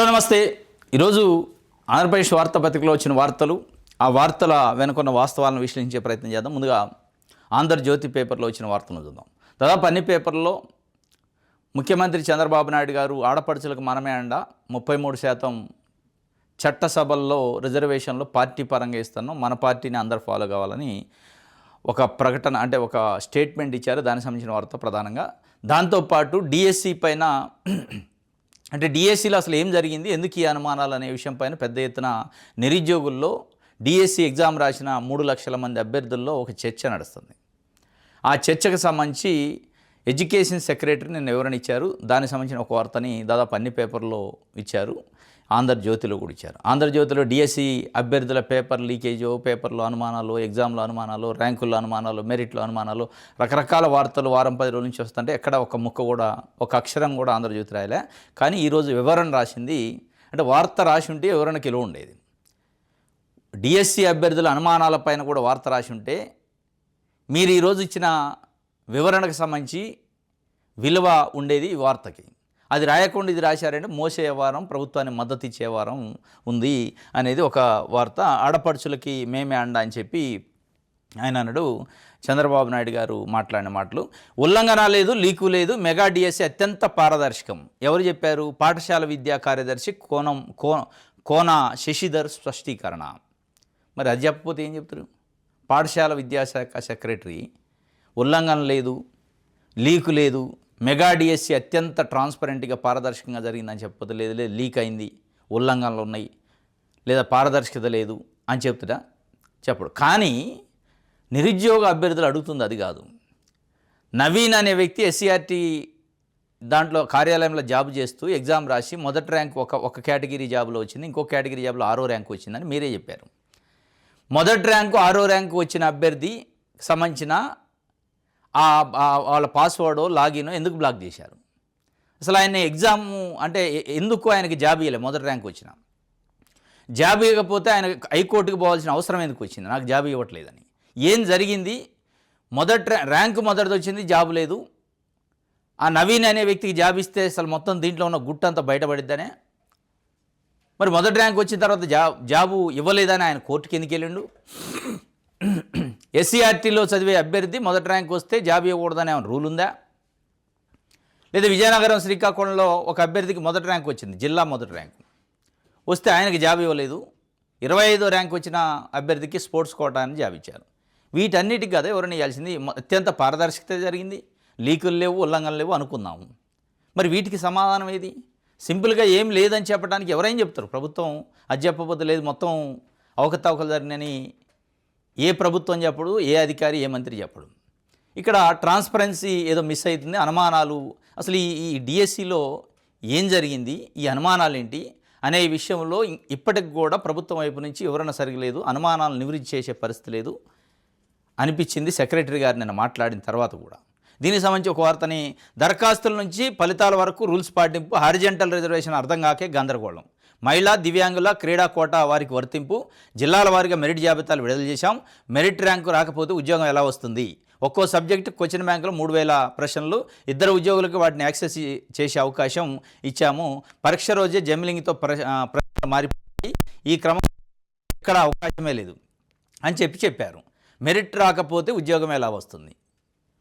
నమస్తే. ఈరోజు ఆంధ్రప్రదేశ్ వార్తాపత్రికలో వచ్చిన వార్తలు, ఆ వార్తల వెనుకున్న వాస్తవాలను విశ్లేషించే ప్రయత్నం చేద్దాం. ముందుగా ఆంధ్రజ్యోతి పేపర్లో వచ్చిన వార్తలను చూద్దాం. దాదాపు అన్ని పేపర్లలో ముఖ్యమంత్రి చంద్రబాబు నాయుడు గారు ఆడపడుచులకు మనమే అండ, 33% చట్టసభల్లో రిజర్వేషన్లు పార్టీ పరంగా ఇస్తున్నాం, మన పార్టీని అందరు ఫాలో కావాలని ఒక ప్రకటన, అంటే ఒక స్టేట్మెంట్ ఇచ్చారు. దానికి సంబంధించిన వార్త ప్రధానంగా. దాంతోపాటు డిఎస్సి పైన, అంటే డిఎస్సిలో అసలు ఏం జరిగింది, ఎందుకు ఈ అనుమానాలు అనే విషయం పైన పెద్ద ఎత్తున నిరుద్యోగుల్లో డిఎస్సి ఎగ్జామ్ రాసిన 3 లక్షల మంది అభ్యర్థుల్లో ఒక చర్చ నడుస్తుంది. ఆ చర్చకు సంబంధించి ఎడ్యుకేషన్ సెక్రటరీ నిన్న వివరణ ఇచ్చారు. దానికి సంబంధించిన ఒక వార్తని దాదాపు అన్ని పేపర్లో ఇచ్చారు, ఆంధ్రజ్యోతిలో కూడా ఇచ్చారు. ఆంధ్రజ్యోతిలో డిఎస్సి అభ్యర్థుల పేపర్ లీకేజో, పేపర్లో అనుమానాలు, ఎగ్జామ్లో అనుమానాలు, ర్యాంకుల్లో అనుమానాలు, మెరిట్లో అనుమానాలు, రకరకాల వార్తలు వారం 10 రోజుల నుంచి వస్తుంటే ఎక్కడ ఒక ముక్క కూడా, ఒక అక్షరం కూడా ఆంధ్రజ్యోతి రాయలే. కానీ ఈరోజు వివరణ రాసింది, అంటే వార్త రాసి ఉంటే వివరణకి విలువ ఉండేది. డిఎస్సి అభ్యర్థుల అనుమానాలపైన కూడా వార్త రాసి ఉంటే మీరు ఈరోజు ఇచ్చిన వివరణకు సంబంధించి విలువ ఉండేది ఈ వార్తకి. అది రాయకుండా ఇది రాశారంటే మోసే వారం, ప్రభుత్వాన్ని మద్దతు ఇచ్చే వారం ఉంది అనేది ఒక వార్త. ఆడపడుచులకి మేమే అండ అని చెప్పి ఆయన అన్నాడు. చంద్రబాబు నాయుడు గారు మాట్లాడిన మాటలు, ఉల్లంఘన లేదు, లీకు లేదు, మెగా డిఎస్సి అత్యంత పారదర్శకం. ఎవరు చెప్పారు? పాఠశాల విద్యా కార్యదర్శి కోన శశిధర్ స్పష్టీకరణ. మరి అది చెప్పకపోతే ఏం చెప్తారు? పాఠశాల విద్యాశాఖ సెక్రటరీ ఉల్లంఘన లేదు, లీకు లేదు, మెగా డిఎస్సి అత్యంత ట్రాన్స్పరెంట్గా పారదర్శకంగా జరిగిందని చెప్పదు. లేదు లీక్ అయింది, ఉల్లంఘనలు ఉన్నాయి, లేదా పారదర్శకత లేదు అని చెప్తుడా? చెప్పడు. కానీ నిరుద్యోగ అభ్యర్థులు అడుగుతుంది అది కాదు. నవీన్ అనే వ్యక్తి ఎస్సీఆర్టీ దాంట్లో కార్యాలయంలో జాబ్ చేస్తూ ఎగ్జామ్ రాసి మొదటి ర్యాంక్ ఒక కేటగిరీ జాబ్లో వచ్చింది, ఇంకో కేటగిరీ జాబ్లో 6వ ర్యాంక్ వచ్చిందని మీరే చెప్పారు. మొదటి ర్యాంకు 6వ ర్యాంకు వచ్చిన అభ్యర్థి సంబంధించిన వాళ్ళ పాస్వర్డ్ లాగిన్ ఎందుకు బ్లాక్ చేశారు? అసలు ఆయన ఎగ్జామ్ అంటే ఎందుకు ఆయనకి జాబ్ ఇవ్వలేదు? మొదటి ర్యాంక్ వచ్చిన జాబ్ ఇవ్వకపోతే ఆయన హైకోర్టుకు పోవాల్సిన అవసరం ఎందుకు వచ్చింది? నాకు జాబ్ ఇవ్వట్లేదని. ఏం జరిగింది? ర్యాంకు మొదటిది వచ్చింది, జాబ్ లేదు. ఆ నవీన్ అనే వ్యక్తికి జాబ్ ఇస్తే అసలు మొత్తం దీంట్లో ఉన్న గుట్టంతా బయటపడిద్దనే. మరి మొదటి ర్యాంక్ వచ్చిన తర్వాత జాబు ఇవ్వలేదని ఆయన కోర్టుకి ఎందుకు వెళ్ళిండు? ఎస్సీఆర్టీలో చదివే అభ్యర్థి మొదటి ర్యాంక్ వస్తే జాబ్ ఇవ్వకూడదని ఏమైనా రూల్ ఉందా? లేదా విజయనగరం, శ్రీకాకుళంలో ఒక అభ్యర్థికి మొదటి ర్యాంక్ వచ్చింది, జిల్లా మొదటి ర్యాంక్ వస్తే ఆయనకి జాబ్ ఇవ్వలేదు. 25వ ర్యాంక్ వచ్చిన అభ్యర్థికి స్పోర్ట్స్ కోటా అని జాబ్ ఇచ్చారు. వీటన్నిటికి కదా ఎవరైనా ఇవ్వాల్సింది. అత్యంత పారదర్శకత జరిగింది, లీకులు లేవు, ఉల్లంఘనలు లేవు అనుకుందాము. మరి వీటికి సమాధానం ఏది? సింపుల్గా ఏం లేదని చెప్పడానికి ఎవరైనా చెప్తారు. ప్రభుత్వం అది చెప్పబోతే లేదు, మొత్తం అవకతవకలు జరిగినని ఏ ప్రభుత్వం చెప్పడు, ఏ అధికారి, ఏ మంత్రి చెప్పడు. ఇక్కడ ట్రాన్స్పరెన్సీ ఏదో మిస్ అవుతుంది. అనుమానాలు, అసలు ఈ డిఎస్సిలో ఏం జరిగింది, ఈ అనుమానాలు ఏంటి అనే విషయంలో ఇప్పటికి కూడా ప్రభుత్వం వైపు నుంచి వివరణ సరిగలేదు, అనుమానాలు నివృత్తి చేసే పరిస్థితి లేదు అనిపించింది సెక్రటరీ గారు నిన్న మాట్లాడిన తర్వాత కూడా. దీనికి సంబంధించి ఒక వార్తని, దరఖాస్తుల నుంచి ఫలితాల వరకు రూల్స్ పాటింపు, హారిజెంటల్ రిజర్వేషన్ అర్థం కాకే గందరగోళం, మహిళా, దివ్యాంగుల, క్రీడా కోటా వారికి వర్తింపు, జిల్లాల వారీగా మెరిట్ జాబితాలు విడుదల చేశాం, మెరిట్ ర్యాంకు రాకపోతే ఉద్యోగం ఎలా వస్తుంది, ఒక్కో సబ్జెక్టు క్వశ్చన్ బ్యాంకులో 3000 ప్రశ్నలు, 2 ఉద్యోగులకు వాటిని యాక్సెస్ చేసే అవకాశం ఇచ్చాము, పరీక్ష రోజే జమిలింగ్తో ప్రశ్న మారిపోయి ఈ క్రమం ఎక్కడ అవకాశమే లేదు అని చెప్పారు. మెరిట్ రాకపోతే ఉద్యోగం ఎలా వస్తుంది?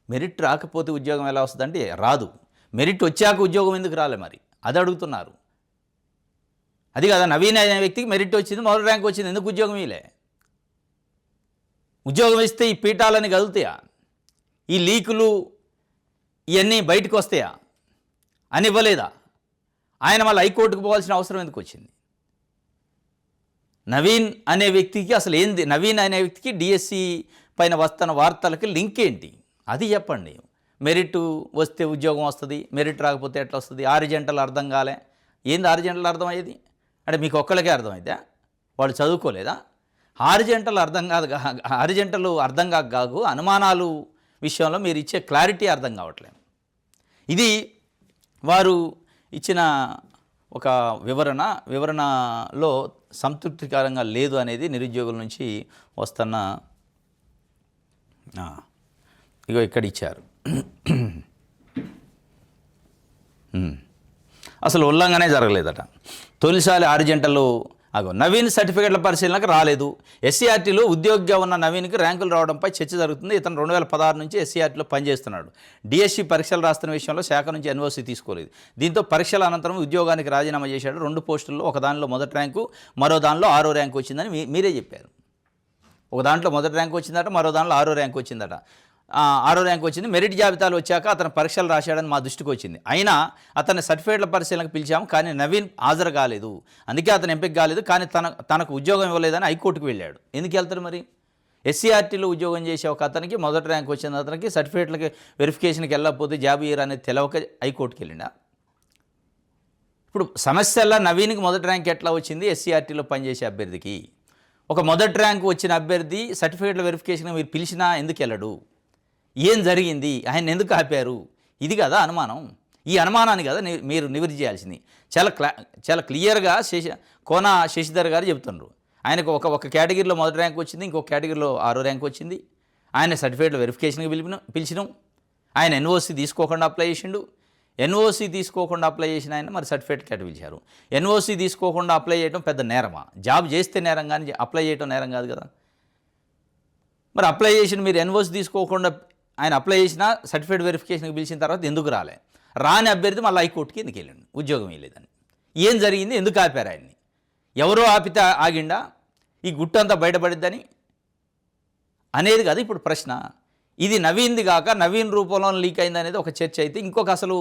మెరిట్ రాకపోతే ఉద్యోగం ఎలా వస్తుంది అంటే రాదు. మెరిట్ వచ్చాక ఉద్యోగం ఎందుకు రాలే? మరి అది అడుగుతున్నారు. అది కదా, నవీన్ అనే వ్యక్తికి మెరిట్ వచ్చింది, మొదటి ర్యాంక్ వచ్చింది, ఎందుకు ఉద్యోగం ఇలే? ఉద్యోగం ఇస్తే ఈ పీఠాలని కదులుతాయా? ఈ లీకులు ఇవన్నీ బయటకు వస్తాయా అని ఇవ్వలేదా? ఆయన మళ్ళీ హైకోర్టుకు పోవాల్సిన అవసరం ఎందుకు వచ్చింది? నవీన్ అనే వ్యక్తికి అసలు ఏంది, నవీన్ అనే వ్యక్తికి డిఎస్సి పైన వస్తున్న వార్తలకి లింక్ ఏంటి అది చెప్పండి. మెరిట్ వస్తే ఉద్యోగం వస్తుంది, మెరిట్ రాకపోతే ఎట్లా వస్తుంది? 6 గంటలు అర్థం కాలే. ఏంది 6 గంటలు అర్థమయ్యేది? అంటే మీకు ఒక్కళ్ళకే అర్థమైందా? వాళ్ళు చదువుకోలేదా? 6 గంటలు అర్థం కాదు, 6 గంటలు అర్థం కాదు, అనుమానాలు విషయంలో మీరు ఇచ్చే క్లారిటీ అర్థం కావట్లేదు. ఇది వారు ఇచ్చిన ఒక వివరణలో సంతృప్తికరంగా లేదు అనేది నిరుద్యోగుల నుంచి వస్తున్న, ఇగో ఇక్కడ ఇచ్చారు. అసలు ఉల్లంఘనే జరగలేదట. తొలిసారి హారిజంటల్ నవీన్ సర్టిఫికేట్ల పరిశీలనకు రాలేదు. ఎస్సీఆర్టీలో ఉద్యోగిగా ఉన్న నవీన్కి ర్యాంకులు రావడంపై చర్చ జరుగుతుంది. ఇతను 2016 నుంచి ఎస్సీఆర్టీలో పనిచేస్తున్నాడు. డిఎస్సి పరీక్షలు రాస్తున్న విషయంలో శాఖ నుంచి ఎన్ఓసీ తీసుకోలేదు. దీంతో పరీక్షల అనంతరం ఉద్యోగానికి రాజీనామా చేశాడు. 2 పోస్టుల్లో ఒక దానిలో మొదటి ర్యాంకు, మరో దానిలో 6వ ర్యాంకు వచ్చిందని మీరే చెప్పారు. ఒక దాంట్లో మొదటి ర్యాంకు వచ్చిందట, మరో దానిలో 6వ ర్యాంకు వచ్చిందట. 6వ ర్యాంకు వచ్చింది. మెరిట్ జాబితాలు వచ్చాక అతను పరీక్షలు రాశాడని మా దృష్టికి వచ్చింది. అయినా అతన్ని సర్టిఫికేట్ల పరిశీలనకు పిలిచాము, కానీ నవీన్ హాజరు కాలేదు. అందుకే అతను ఎంపిక కాలేదు. కానీ తనకు ఉద్యోగం ఇవ్వలేదని హైకోర్టుకు వెళ్ళాడు. ఎందుకు వెళ్తారు మరి? ఎస్సీఆర్టీలో ఉద్యోగం చేసే ఒక అతనికి మొదటి ర్యాంక్ వచ్చిన అతనికి సర్టిఫికేట్లకి వెరిఫికేషన్కి వెళ్ళకపోతే జాబ్ ఇయర్ అనేది తెలవక హైకోర్టుకి వెళ్ళిండా? ఇప్పుడు సమస్యల్లో నవీన్కి మొదటి ర్యాంక్ ఎట్లా వచ్చింది? ఎస్సీఆర్టీలో పనిచేసే అభ్యర్థికి ఒక మొదటి ర్యాంకు వచ్చిన అభ్యర్థి సర్టిఫికేట్ల వెరిఫికేషన్ మీరు పిలిచినా ఎందుకు వెళ్ళడు? ఏం జరిగింది? ఆయన ఎందుకు ఆపారు? ఇది కదా అనుమానం. ఈ అనుమానాన్ని కదా మీరు నివృత్తి చేయాల్సింది. చాలా క్లియర్గా కోన శశిధర్ గారు చెప్తున్నారు. ఆయనకు ఒక కేటగిరీలో మొదటి ర్యాంక్ వచ్చింది, ఇంకొక కేటగిరీలో 6వ ర్యాంక్ వచ్చింది. ఆయన సర్టిఫికేట్ల వెరిఫికేషన్కి పిలిచినాం. ఆయన ఎన్ఓసీ తీసుకోకుండా అప్లై చేసిండు. ఎన్ఓసీ తీసుకోకుండా అప్లై చేసిన ఆయన మరి సర్టిఫికేట్ కేట పిలిచారు. ఎన్ఓసీ తీసుకోకుండా అప్లై చేయడం పెద్ద నేరమా? జాబ్ చేస్తే నేరం, కానీ అప్లై చేయడం నేరం కాదు కదా. మరి అప్లై చేసిన మీరు ఎన్ఓసీ తీసుకోకుండా ఆయన అప్లై చేసిన సర్టిఫికేట్ వెరిఫికేషన్కి పిలిచిన తర్వాత ఎందుకు రాని అభ్యర్థి మళ్ళీ హైకోర్టుకి ఎందుకు వెళ్ళండి? ఉద్యోగం ఇవ్వలేదని. ఏం జరిగింది? ఎందుకు ఆపారు ఆయన్ని? ఎవరో ఆపితే ఆగిండా? ఈ గుట్టంతా బయటపడిద్దని అనేది కదా ఇప్పుడు ప్రశ్న. ఇది నవీన్ది కాక నవీన్ రూపంలో లీక్ అయింది అనేది ఒక చర్చ అయితే, ఇంకొక అసలు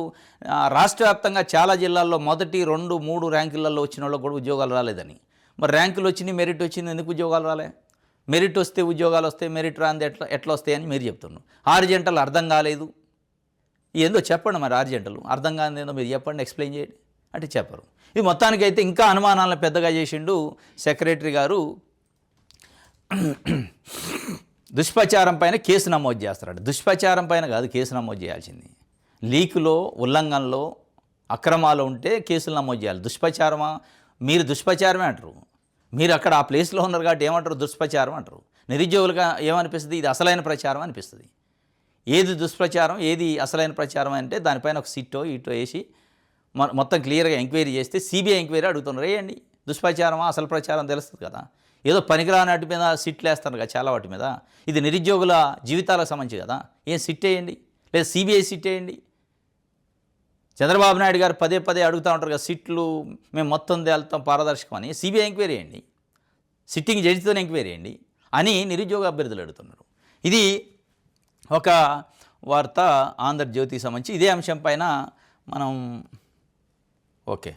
రాష్ట్ర వ్యాప్తంగా చాలా జిల్లాల్లో మొదటి 2, 3 ర్యాంకులలో వచ్చిన వాళ్ళకి కూడా ఉద్యోగాలు రాలేదని. మరి ర్యాంకులు వచ్చినాయి, మెరిట్ వచ్చింది, ఎందుకు ఉద్యోగాలు రాలే? మెరిట్ వస్తే ఉద్యోగాలు వస్తాయి, మెరిట్ రాంది ఎట్లా వస్తాయని మీరు చెప్తున్నారు. హారిజంటల్ అర్థం కాలేదు, ఏందో చెప్పండి. మరి హారిజంటల్ అర్థం కానిది ఏందో మీరు చెప్పండి, ఎక్స్ప్లెయిన్ చేయండి అంటే చెప్పరు. ఇది మొత్తానికైతే ఇంకా అనుమానాలను పెద్దగా చేసిండు సెక్రటరీ గారు. దుష్ప్రచారం పైన కేసు నమోదు చేస్తారట. దుష్ప్రచారం పైన కాదు కేసు నమోదు చేయాల్సింది. లీకులో, ఉల్లంఘనలో, అక్రమాలు ఉంటే కేసులు నమోదు చేయాలి. దుష్ప్రచారమా? మీరు దుష్ప్రచారమే అంటారు. మీరు అక్కడ ఆ ప్లేస్లో ఉన్నారు కాబట్టి ఏమంటారు? దుష్ప్రచారం అంటారు. నిరుద్యోగులుగా ఏమనిపిస్తుంది? ఇది అసలైన ప్రచారం అనిపిస్తుంది. ఏది దుష్ప్రచారం, ఏది అసలైన ప్రచారం అంటే దానిపైన ఒక సిట్టో ఇటో వేసి మొత్తం క్లియర్గా ఎంక్వైరీ చేస్తే సిబిఐ ఎంక్వైరీ అడుగుతున్నారు. వేయండి. దుష్ప్రచారమా అసలు ప్రచారం తెలుస్తుంది కదా. ఏదో పనికిరాని వాటి మీద సిట్లు వేస్తారు కదా చాలా వాటి మీద. ఇది నిరుద్యోగుల జీవితాలకు సంబంధించి కదా. ఏం సిట్ వేయండి, లేదా సిబిఐ సిట్ వేయండి. చంద్రబాబు నాయుడు గారు పదే అడుగుతూ ఉంటారు కదా, సిట్లు మేము మొత్తం తేలుతాం పారదర్శకం అని. సిబిఐ ఎంక్వైరీ చేయండి, సిట్టింగ్ జడ్జితో ఎంక్వైరీ చేయండి అని నిరుద్యోగ అభ్యర్థులు అడుగుతున్నారు. ఇది ఒక వార్త ఆంధ్రజ్యోతికి సంబంధించి. ఇదే అంశం పైన మనం ఓకే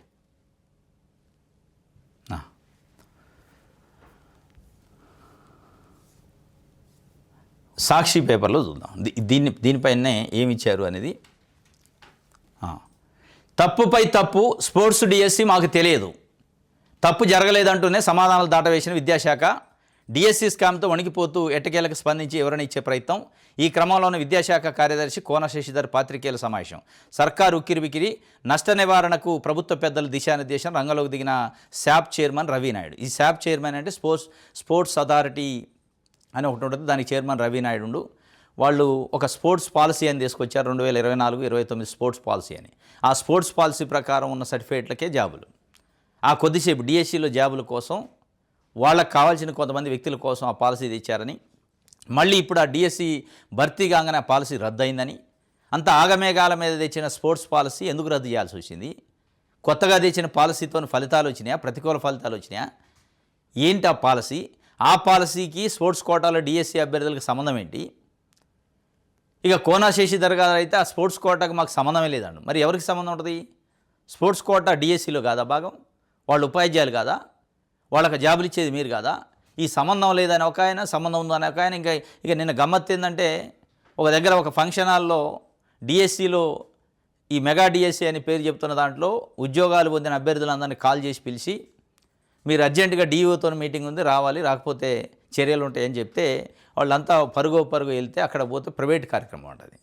సాక్షి పేపర్లో చూద్దాం. దీనిపైనే ఏమి ఇచ్చారు అనేది. తప్పుపై తప్పు, స్పోర్ట్స్ డిఎస్సి మాకు తెలియదు, తప్పు జరగలేదంటూనే సమాధానాలు దాటవేసిన విద్యాశాఖ. డిఎస్సి స్కామ్తో వణికిపోతూ ఎట్టకేలకు స్పందించి వివరణ ఇచ్చే ప్రయత్నం. ఈ క్రమంలోనే విద్యాశాఖ కార్యదర్శి కోన శశిధర్ పాత్రికేయుల సమావేశం. సర్కారు ఉక్కిరిబిక్కిరి, నష్ట నివారణకు ప్రభుత్వ పెద్దలు దిశానిర్దేశం. రంగంలోకి దిగిన శాప్ చైర్మన్ రవినాయుడు. ఈ శాప్ చైర్మన్ అంటే స్పోర్ట్స్ అథారిటీ అని ఒకటి ఉంటుంది, దానికి చైర్మన్ రవినాయుడు. వాళ్ళు ఒక స్పోర్ట్స్ పాలసీ అని తీసుకొచ్చారు 2024-29 స్పోర్ట్స్ పాలసీ అని. ఆ స్పోర్ట్స్ పాలసీ ప్రకారం ఉన్న సర్టిఫికేట్లకే జాబులు. ఆ కొద్దిసేపు డిఎస్సిలో జాబుల కోసం వాళ్ళకు కావాల్సిన కొంతమంది వ్యక్తుల కోసం ఆ పాలసీ తెచ్చారని, మళ్ళీ ఇప్పుడు ఆ డిఎస్సి భర్తీ కాగానే ఆ పాలసీ రద్దయిందని, అంత ఆగమేఘాల మీద తెచ్చిన స్పోర్ట్స్ పాలసీ ఎందుకు రద్దు చేయాల్సి వచ్చింది? కొత్తగా తెచ్చిన పాలసీతో ఫలితాలు వచ్చినాయా? ప్రతికూల ఫలితాలు వచ్చినాయా? ఏంటి ఆ పాలసీ? ఆ పాలసీకి స్పోర్ట్స్ కోటాలో డిఎస్సి అభ్యర్థులకు సంబంధం ఏంటి? ఇక కోనా శశిధర్ గారు అయితే ఆ స్పోర్ట్స్ కోటాకు మాకు సంబంధమే లేదండి. మరి ఎవరికి సంబంధం ఉంటుంది? స్పోర్ట్స్ కోటా డిఎస్సిలో కాదా భాగం? వాళ్ళు ఉపాధ్యాయులు కాదా? వాళ్ళకి జాబులు ఇచ్చేది మీరు కాదా? ఈ సంబంధం లేదని ఒక ఆయన, సంబంధం ఉందని ఒక ఆయన. ఇక నిన్న గమ్మత్తు ఏంటంటే, ఒక దగ్గర ఒక ఫంక్షన్ హాల్లో డిఎస్సిలో ఈ మెగా డిఎస్సి అని పేరు చెప్తున్న దాంట్లో ఉద్యోగాలు పొందిన అభ్యర్థులందరినీ కాల్ చేసి పిలిచి, మీరు అర్జెంటుగా డిఈఓతో మీటింగ్ ఉంది, రావాలి, రాకపోతే చర్యలు ఉంటాయని చెప్తే వాళ్ళంతా పరుగు వెళ్తే అక్కడ పోతే ప్రైవేట్ కార్యక్రమం ఉంటుంది.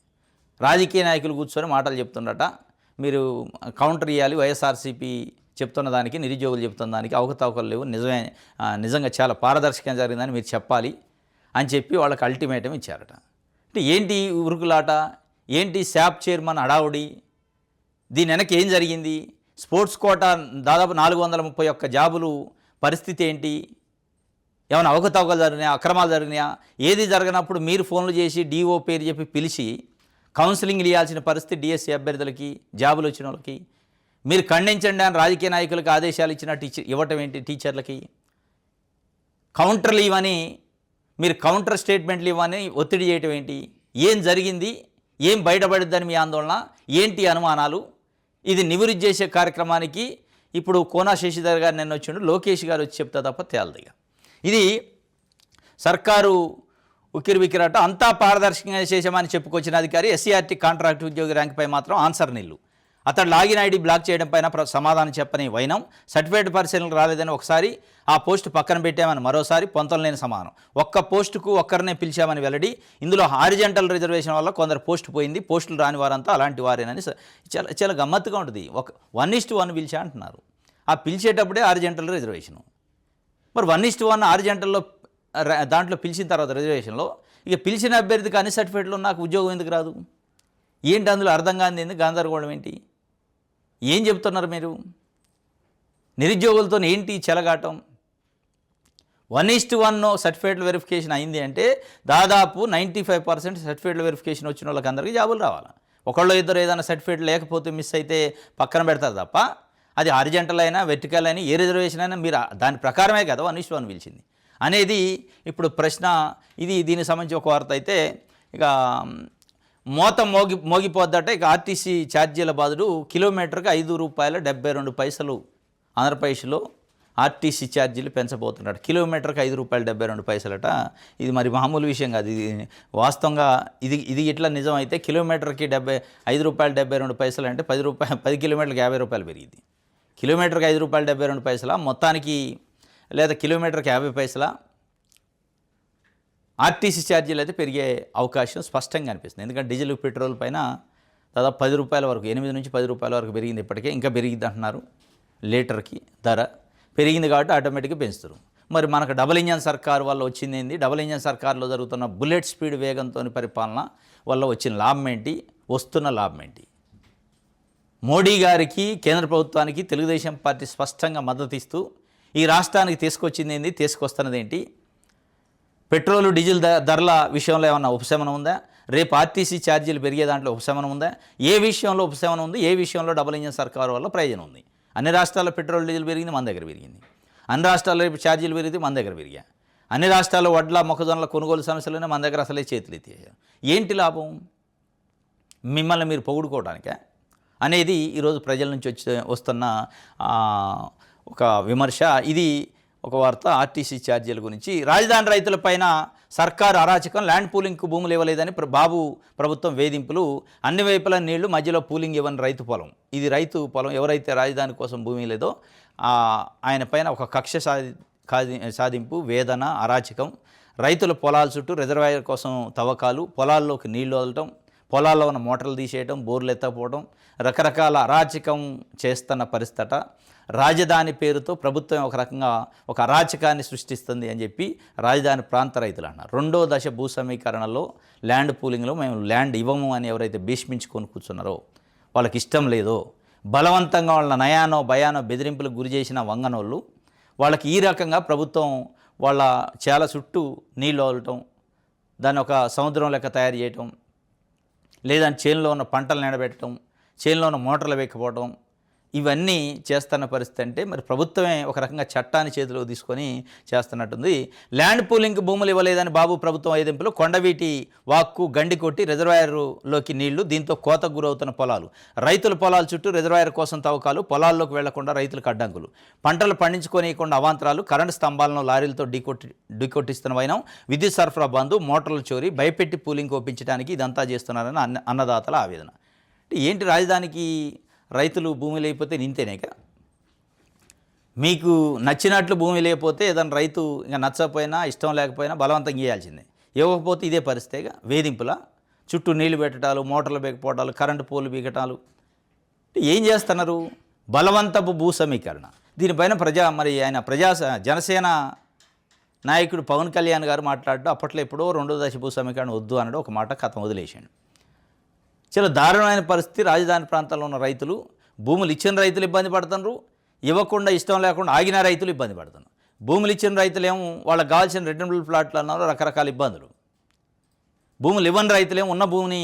రాజకీయ నాయకులు కూర్చొని మాటలు చెప్తుండట. మీరు కౌంటర్ ఇవ్వాలి, వైఎస్ఆర్సీపీ చెప్తున్న దానికి, నిరుద్యోగులు చెప్తున్న దానికి అవకతవకలు లేవు, నిజంగా చాలా పారదర్శకంగా జరిగిందని మీరు చెప్పాలి అని చెప్పి వాళ్ళకి అల్టిమేటం ఇచ్చారట. అంటే ఏంటి ఉరుకులాట? ఏంటి శాప్ చైర్మన్ హడావుడి? దీని వెనక ఏం జరిగింది? స్పోర్ట్స్ కోటా దాదాపు 431 జాబులు పరిస్థితి ఏంటి? ఏమైనా అవకతవకలు జరిగినాయా, అక్రమాలు జరిగినాయా? ఏది జరగనప్పుడు మీరు ఫోన్లు చేసి డిఓ పేరు చెప్పి పిలిచి కౌన్సిలింగ్లు ఇవ్వాల్సిన పరిస్థితి డిఎస్సి అభ్యర్థులకి, జాబులు వచ్చిన వాళ్ళకి. మీరు ఖండించండి అని రాజకీయ నాయకులకు ఆదేశాలు ఇచ్చిన ఇవ్వటం ఏంటి? టీచర్లకి కౌంటర్లు ఇవ్వని, మీరు కౌంటర్ స్టేట్మెంట్లు ఇవ్వని ఒత్తిడి చేయటం ఏంటి? ఏం జరిగింది, ఏం బయటపడిద్దని మీ ఆందోళన ఏంటి, అనుమానాలు? ఇది నివృత్తి చేసే కార్యక్రమానికి ఇప్పుడు కోనా శశిధర్ గారు నిన్న వచ్చిండు, లోకేష్ గారు వచ్చి చెప్తా తప్ప తేలదిగా. ఇది సర్కారు ఉక్కిరిబిక్కిరాట, అంతా పారదర్శకంగా చేసామని చెప్పుకొచ్చిన అధికారి ఎస్సీఆర్టీ కాంట్రాక్ట్ ఉద్యోగి ర్యాంక్పై మాత్రం ఆన్సర్ నిల్లు. అతడు లాగిన్ ఐడి బ్లాక్ చేయడం పైన సమాధానం చెప్పని వైనం, సర్టిఫికేట్ పరిశీలనకు రాలేదని ఒకసారి, ఆ పోస్టు పక్కన పెట్టామని మరోసారి, పొంతలేని సమానం. ఒక్క పోస్టుకు ఒక్కరినే పిలిచామని వెల్లడి. ఇందులో హారిజెంటల్ రిజర్వేషన్ వల్ల కొందరు పోస్టు పోయింది, పోస్టులు రాని వారంతా అలాంటి వారేనని చాలా చాలా గమ్మత్తుగా ఉంటుంది. 1:1 పిలిచా అంటున్నారు. ఆ పిలిచేటప్పుడే హారిజెంటల్ రిజర్వేషను. మరి 1:1 హారిజెంటల్లో దాంట్లో పిలిచిన తర్వాత రిజర్వేషన్లో ఇక పిలిచిన అభ్యర్థికి అన్ని సర్టిఫికేట్లు నాకు ఉద్యోగం ఎందుకు రాదు? ఏంటి అందులో అర్థం కాని ఏంది, గందరగోళం ఏంటి? ఏం చెప్తున్నారు మీరు? నిరుద్యోగులతో ఏంటి చెలగాటం? 1:1 సర్టిఫికేట్ల వెరిఫికేషన్ అయింది అంటే దాదాపు 95% సర్టిఫికేట్ల వెరిఫికేషన్ వచ్చిన వాళ్ళకి అందరికీ జాబులు రావాలి. ఒకళ్ళు ఇద్దరు ఏదైనా సర్టిఫికేట్ లేకపోతే మిస్ అయితే పక్కన పెడతారు తప్ప, అది హారిజెంటల్ అయినా వెర్టికల్ అయినా ఏ రిజర్వేషన్ అయినా మీరు దాని ప్రకారమే కదా 1:1 పిలిచింది అనేది ఇప్పుడు ప్రశ్న. దీనికి సంబంధించి ఒక వార్త అయితే ఇక మోగిపోద్దట. ఇక ఆర్టీసీ ఛార్జీల బాధుడు కిలోమీటర్కి ₹5.72 ఆంధ్రప్రదేశ్లో ఆర్టీసీ ఛార్జీలు పెంచబోతున్నాడు. కిలోమీటర్కి ₹5.72 ఇది మరి మామూలు విషయం కాదు. ఇది వాస్తవంగా ఇది ఇట్లా నిజం అయితే కిలోమీటర్కి ₹5.72 అంటే 10 కిలోమీటర్కి ₹50 పెరిగింది. కిలోమీటర్కి ₹5.72 మొత్తానికి, లేదా కిలోమీటర్కి 50 పైసలా ఆర్టీసీ ఛార్జీలు అయితే పెరిగే అవకాశం స్పష్టంగా అనిపిస్తుంది. ఎందుకంటే డీజిల్, పెట్రోల్ పైన దాదాపు ₹10 వరకు, 8 నుంచి ₹10 వరకు పెరిగింది. ఇప్పటికే ఇంకా పెరిగింది అంటున్నారు. లీటర్కి ధర పెరిగింది కాబట్టి ఆటోమేటిక్గా పెంచుతారు. మరి మనకు డబుల్ ఇంజన్ సర్కారు వల్ల వచ్చింది ఏంటి? డబుల్ ఇంజన్ సర్కారులో జరుగుతున్న బుల్లెట్ స్పీడ్ వేగంతో పరిపాలన వల్ల వచ్చిన లాభం ఏంటి? వస్తున్న లాభం ఏంటి? మోడీ గారికి, కేంద్ర ప్రభుత్వానికి తెలుగుదేశం పార్టీ స్పష్టంగా మద్దతు ఇస్తూ ఈ రాష్ట్రానికి తీసుకొచ్చింది ఏంటి, తీసుకొస్తున్నది ఏంటి? పెట్రోలు, డీజిల్ ధరల విషయంలో ఏమన్నా ఉపశమనం ఉందా? రేపు ఆర్టీసీ ఛార్జీలు పెరిగే దాంట్లో ఉపశమనం ఉందా? ఏ విషయంలో ఉపశమనం ఉంది? ఏ విషయంలో డబుల్ ఇంజన్ సర్కారు వల్ల ప్రయోజనం ఉంది? అన్ని రాష్ట్రాల్లో పెట్రోల్, డీజిల్ పెరిగింది, మన దగ్గర పెరిగింది. అన్ని రాష్ట్రాల్లో రేపు ఛార్జీలు పెరిగితే మన దగ్గర పెరిగా. అన్ని రాష్ట్రాల్లో వడ్ల, మొక్కజొన్నల కొనుగోలు సమస్యలునే మన దగ్గర అసలే చేతులు ఎత్తేసారు. ఏంటి లాభం? మిమ్మల్ని మీరు పొగుడుకోవడానికే అనేది ఈరోజు ప్రజల నుంచి వస్తున్న ఒక విమర్శ. ఇది ఒక వార్త ఆర్టీసీ ఛార్జీల గురించి. రాజధాని రైతులపైన సర్కారు అరాచకం, ల్యాండ్ పూలింగ్కు భూములు ఇవ్వలేదని బాబు ప్రభుత్వం వేధింపులు. అన్ని వైపుల నీళ్లు, మధ్యలో పూలింగ్ ఇవ్వని రైతు పొలం. ఇది రైతు పొలం. ఎవరైతే రాజధాని కోసం భూమి లేదో ఆయన పైన ఒక కక్ష సాధింపు, వేదన, అరాచకం. రైతుల పొలాల చుట్టూ రిజర్వాయర్ కోసం తవ్వకాలు, పొలాల్లోకి నీళ్లు వదలటం, పొలాల్లో ఉన్న మోటార్లు తీసేయటం, బోర్లు ఎత్తకపోవడం, రకరకాల అరాచకం చేస్తున్న పరిస్థితి. రాజధాని పేరుతో ప్రభుత్వం ఒక రకంగా ఒక అరాచకాన్ని సృష్టిస్తుంది అని చెప్పి రాజధాని ప్రాంత రైతులు అన్నారు. 2వ దశ భూ సమీకరణలో, ల్యాండ్ పూలింగ్లో మేము ల్యాండ్ ఇవ్వము అని ఎవరైతే భీష్మించుకొని కూర్చున్నారో, వాళ్ళకి ఇష్టం లేదో, బలవంతంగా వాళ్ళ నయానో భయానో బెదిరింపులకు గురి చేసిన వంగనోళ్ళు, వాళ్ళకి ఈ రకంగా ప్రభుత్వం వాళ్ళ చాలా చుట్టూ నీళ్ళు వదలటం, దాన్ని ఒక సముద్రం లెక్క తయారు చేయటం, లేదా చేనులో ఉన్న పంటలు నిలబెట్టడం, చేనులో ఉన్న మోటార్లు వెక్కిపోవడం, ఇవన్నీ చేస్తున్న పరిస్థితి. అంటే మరి ప్రభుత్వమే ఒక రకంగా చట్టాన్ని చేతిలో తీసుకొని చేస్తున్నట్టుంది. ల్యాండ్ పూలింగ్కి భూములు ఇవ్వలేదని బాబు ప్రభుత్వం వేధింపులు. కొండవీటి వాక్కు గండి కొట్టి రిజర్వాయర్లోకి నీళ్లు, దీంతో కోతకు గురవుతున్న పొలాలు. రైతుల పొలాల చుట్టూ రిజర్వాయర్ కోసం తవ్వకాలు, పొలాల్లోకి వెళ్లకుండా రైతులకు అడ్డంకులు, పంటలు పండించుకోనియకుండా అవాంతరాలు, కరెంటు స్తంభాలను లారీలతో ఢీకొట్టిస్తున్న వైనం, విద్యుత్ సరఫరా బంధు, మోటార్ల చోరీ, భయపెట్టి పూలింగ్ ఒప్పించడానికి ఇదంతా చేస్తున్నారని అన్నదాతల ఆవేదన. ఏంటి రాజధానికి రైతులు భూమి లేకపోతే నింతేనేక? మీకు నచ్చినట్లు భూమి లేకపోతే ఏదైనా రైతు ఇంకా నచ్చకపోయినా, ఇష్టం లేకపోయినా బలవంతం గీయాల్సిందే. ఇవ్వకపోతే ఇదే పరిస్థితిగా వేధింపుల, చుట్టూ నీళ్లు పెట్టడాలు, మోటార్లు బెక్కిపోవటాలు, కరెంటు పోలు బీగటాలు. ఏం చేస్తున్నారు? బలవంతపు భూ సమీకరణ. దీనిపైన జనసేన నాయకుడు పవన్ కళ్యాణ్ గారు మాట్లాడుతూ అప్పట్లో ఎప్పుడో 2వ దశ భూ సమీకరణ వద్దు అన్నాడు. ఒక మాట కథం వదిలేశాడు. చాలా దారుణమైన పరిస్థితి. రాజధాని ప్రాంతాల్లో ఉన్న రైతులు భూములు ఇచ్చిన రైతులు ఇబ్బంది పడుతున్నారు, ఇవ్వకుండా ఇష్టం లేకుండా ఆగిన రైతులు ఇబ్బంది పడుతున్నారు. భూములు ఇచ్చిన రైతులేమో వాళ్ళకి కావాల్సిన రెడ్యూనబుల్ ప్లాట్లు అన్నారు, రకరకాల ఇబ్బందులు. భూములు ఇవ్వని రైతులేమో ఉన్న భూమిని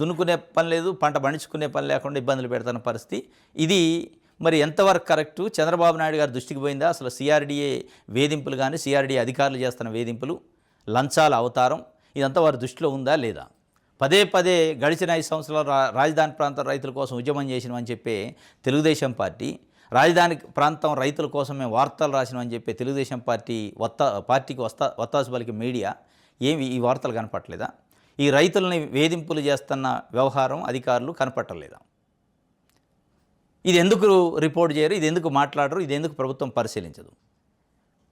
దున్నుకునే పని లేదు, పంట పండించుకునే పని లేకుండా ఇబ్బందులు పెడుతున్న పరిస్థితి. ఇది మరి ఎంతవరకు కరెక్టు? చంద్రబాబు నాయుడు గారి దృష్టికి పోయిందా? అసలు సిఆర్డీఏ వేధింపులు కానీ సిఆర్డీఏ అధికారులు చేస్తున్న వేధింపులు, లంచాల అవతారం ఇదంతా వారి దృష్టిలో ఉందా లేదా? పదే పదే గడిచిన 5 సంవత్సరాలు రాజధాని ప్రాంత రైతుల కోసం ఉద్యమం చేసినామని చెప్పే తెలుగుదేశం పార్టీ, రాజధాని ప్రాంతం రైతుల కోసం మేము వార్తలు రాసినామని చెప్పే తెలుగుదేశం పార్టీకి వత్తాసు పలికి మీడియా ఏమి ఈ వార్తలు కనపట్టలేదా? ఈ రైతులని వేధింపులు చేస్తున్న వ్యవహారం అధికారులు కనపట్టలేదా? ఇది ఎందుకు రిపోర్ట్ చేయరు? ఇది ఎందుకు మాట్లాడరు? ఇది ఎందుకు ప్రభుత్వం పరిశీలించదు?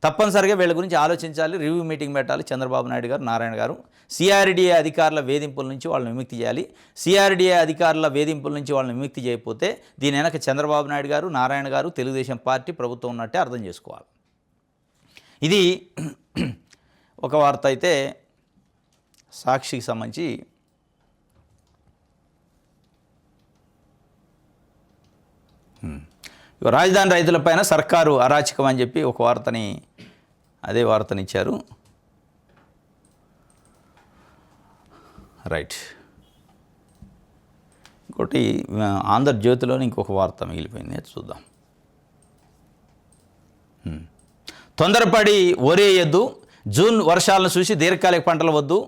తప్పనిసరిగా వీళ్ళ గురించి ఆలోచించాలి, రివ్యూ మీటింగ్ పెట్టాలి చంద్రబాబు నాయుడు గారు, నారాయణ గారు. సిఆర్డీఏ అధికారుల వేధింపుల నుంచి వాళ్ళని విముక్తి చేయాలి. సిఆర్డీఏ అధికారుల వేధింపుల నుంచి వాళ్ళని విముక్తి చేయకపోతే దీని వెనక చంద్రబాబు నాయుడు గారు, నారాయణ గారు, తెలుగుదేశం పార్టీ ప్రభుత్వం ఉన్నట్టే అర్థం చేసుకోవాలి. ఇది ఒక వార్త అయితే సాక్షికి సంబంధించి రాజధాని రైతులపైన సర్కారు అరాచకం అని చెప్పి ఒక అదే వార్తని ఇచ్చారు. రైట్. ఇంకోటి ఆంధ్రజ్యోతిలోని ఇంకొక వార్త మిగిలిపోయింది, చూద్దాం. తొందరపడి వరేయద్దు, జూన్ వర్షాలను చూసి దీర్ఘకాలిక పంటలు వద్దు,